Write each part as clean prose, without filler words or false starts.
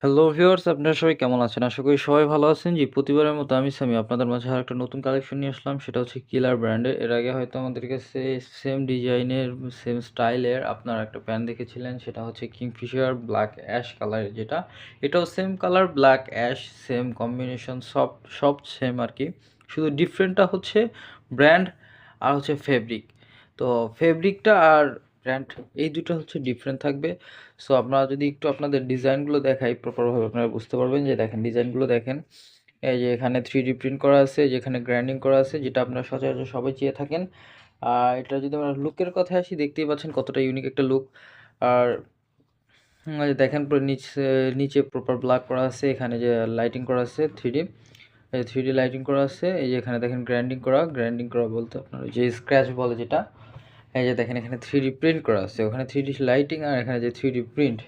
Hello viewers, আপনারা সবাই কেমন আছেন? আশা করি সবাই ভালো আছেন। জি, প্রতিবারের মতো আমি সামি আপনাদের মাঝে আরেকটা নতুন কালেকশন নিয়ে আসলাম। সেটা হচ্ছে কিলার ব্র্যান্ডের। এর আগে হয়তো আমাদের কাছে সেম ডিজাইনের, সেম স্টাইলের আপনারা একটা প্যান্ট দেখেছিলেন। সেটা হচ্ছে কিংফিশার ব্ল্যাক অ্যাশ কালারের যেটা। এটাও same colour black ash, same combination সব সেম আরকি। শুধু ডিফারেন্টটা হচ্ছে ব্র্যান্ড আর হচ্ছে ফেব্রিক। তো ফেব্রিকটা আর ব্র্যান্ড এই দুটো হচ্ছে ডিফারেন্ট থাকবে। সো আপনারা যদি একটু আপনাদের ডিজাইনগুলো দেখাই প্রপারভাবে আপনারা বুঝতে পারবেন। যে দেখেন ডিজাইনগুলো দেখেন। এই যে এখানে 3D প্রিন্ট করা আছে, যেখানে গ্রাইন্ডিং করা আছে, যেটা আপনারা সচরাচর সবাই চেয়ে থাকেন। আর এটা যদি আমরা লুকের কথায় আসি, দেখতেই পাচ্ছেন কতটা ইউনিক একটা লুক। আর এই যে দেখেন পুরো নিচে প্রপার ব্ল্যাক করা আছে, এখানে যে লাইটিং করা আছে 3D, এই 3D লাইটিং করা আছে। এই যে এখানে দেখেন গ্রাইন্ডিং করা বলতে আপনার ওই যে স্ক্র্যাচ বলে যেটা। এই যে দেখেন এখানে 3D প্রিন্ট করা আছে, ওখানে 3D লাইটিং আর এখানে যে 3D প্রিন্ট।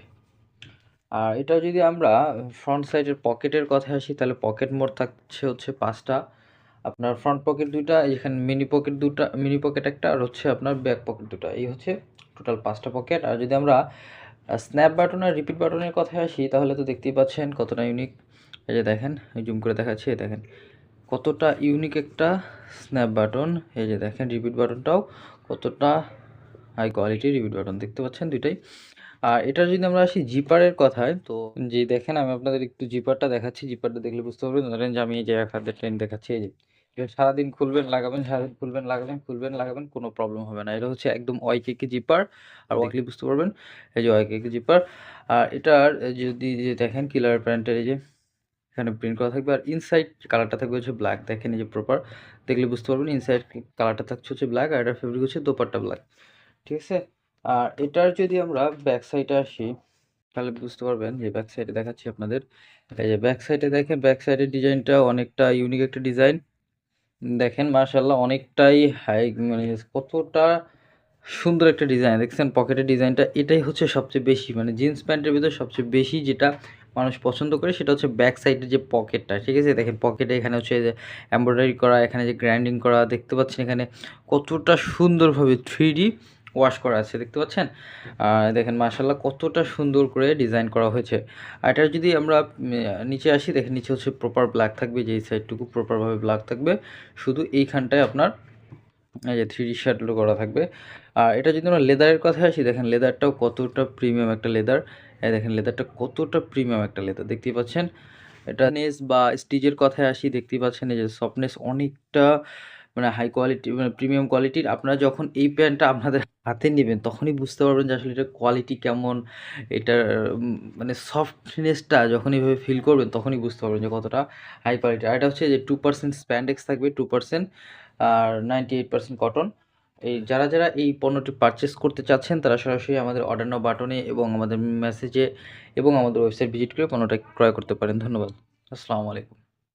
আর এটা যদি আমরা ফ্রন্ট সাইডের পকেটের কথায় আসি, তাহলে পকেট মোট থাকছে হচ্ছে ৫টা। আপনার ফ্রন্ট পকেট ২টা, এখানে মিনি পকেট একটা, আর হচ্ছে আপনার ব্যাক পকেট ২টা। এই হচ্ছে টোটাল ৫টা পকেট। আর যদি আমরা স্ন্যাপ বাটন আর রিপিট বাটনের কথায় আসি, তাহলে তো দেখতেই পাচ্ছেন কতটা ইউনিক। এই যে দেখেন, জুম করে দেখাচ্ছি, এই দেখেন কতটা ইউনিক একটা স্ন্যাপ বাটন। এই যে দেখেন রিপিট বাটনটাও কতটা হাই কোয়ালিটির রিপিট বাটন, দেখতে পাচ্ছেন দুইটাই। আর এটা যদি আমরা আসি জিপারের কথায়, তো যে দেখেন আমি আপনাদের একটু জিপারটা দেখাচ্ছি। জিপারটা দেখলে বুঝতে পারবেন। ধরেন যে আমি এই যে এক হাতের ট্রেন দেখাচ্ছি, এই যে এটা সারাদিন খুলবেন লাগাবেন, সারাদিন খুলবেন লাগাবেন, খুলবেন লাগাবেন, কোনো প্রবলেম হবে না। এটা হচ্ছে একদম ওয়াইকেকে জিপার। আর দেখলে বুঝতে পারবেন এই যে ওয়াইকেকে জিপার। আর এটার যদি যে দেখেন কিলার প্যান্টের এই যে এখানে প্রিন্ট করা থাকবে, আর ইনসাইড কালারটা থাকবে হচ্ছে ব্ল্যাক। দেখেন এই যে প্রপার দেখলে বুঝতে পারবেন ইনসাইড কালারটা থাকছে হচ্ছে ব্ল্যাক, আর এটার ফেব্রিক হচ্ছে দোপাট্টা ব্ল্যাক। ঠিক আছে। আর এটার যদি আমরা ব্যাক সাইডে আসি, তাহলে বুঝতে পারবেন যে ব্যাক সাইডে দেখাচ্ছি আপনাদের। এই যে ব্যাক সাইডে দেখেন, ব্যাক সাইডের ডিজাইনটা অনেকটা ইউনিক একটা ডিজাইন। দেখেন মাশাআল্লাহ অনেকটাই হাই, মানে কতটা সুন্দর একটা ডিজাইন দেখছেন পকেটের ডিজাইনটা। এটাই হচ্ছে সবচেয়ে বেশি, মানে জিন্স প্যান্টের ভিতরে সবচেয়ে বেশি যেটা মানুষ পছন্দ করে, সেটা হচ্ছে ব্যাক সাইডের যে পকেটটা। ঠিক আছে, দেখেন পকেটে এখানে হচ্ছে যে এমব্রয়ডারি করা, এখানে যে গ্রাইন্ডিং করা, দেখতে পাচ্ছেন এখানে কতটা সুন্দরভাবে 3D ওয়াশ করা আছে, দেখতে পাচ্ছেন। দেখেন মাশাআল্লাহ কতটা সুন্দর করে ডিজাইন করা হয়েছে। আর এটা যদি আমরা নিচে আসি, দেখেন নিচে হচ্ছে প্রপার ব্ল্যাক থাকবে, যে এই সাইডটুকু প্রপারভাবে ব্ল্যাক থাকবে, শুধু এইখানটায় আপনার এই যে 3D শ্যাডো করা থাকবে। আর এটা যদি আমরা লেদারের কথায় আসি, দেখেন লেদারটাও কতটা প্রিমিয়াম একটা লেদার। এই দেখেন লেদারটা কতটা প্রিমিয়াম একটা লেদার, দেখতেই পাচ্ছেন। এটা নেস বা স্টিচের কথায় আসি, দেখতেই পাচ্ছেন এই যে সফটনেস অনেকটা, মানে হাই কোয়ালিটি, মানে প্রিমিয়াম কোয়ালিটির। আপনারা যখন এই প্যান্টটা আপনাদের হাতে নেবেন, তখনই বুঝতে পারবেন যে আসলে এটার কোয়ালিটি কেমন। এটার মানে সফটনেসটা যখন এইভাবে ফিল করবেন, তখনই বুঝতে পারবেন যে কতটা হাই কোয়ালিটি। আর এটা হচ্ছে যে 2% স্প্যান্ডেক্স থাকবে, 2%, আর 98% কটন। এই যারা এই পণ্যটি পারচেস করতে চাচ্ছেন, তারা সরাসরি আমাদের অর্ডার নাও বাটনে এবং আমাদের মেসেজে এবং আমাদের ওয়েবসাইট ভিজিট করে পণ্যটা ক্রয় করতে পারেন। ধন্যবাদ। আসসালামু আলাইকুম।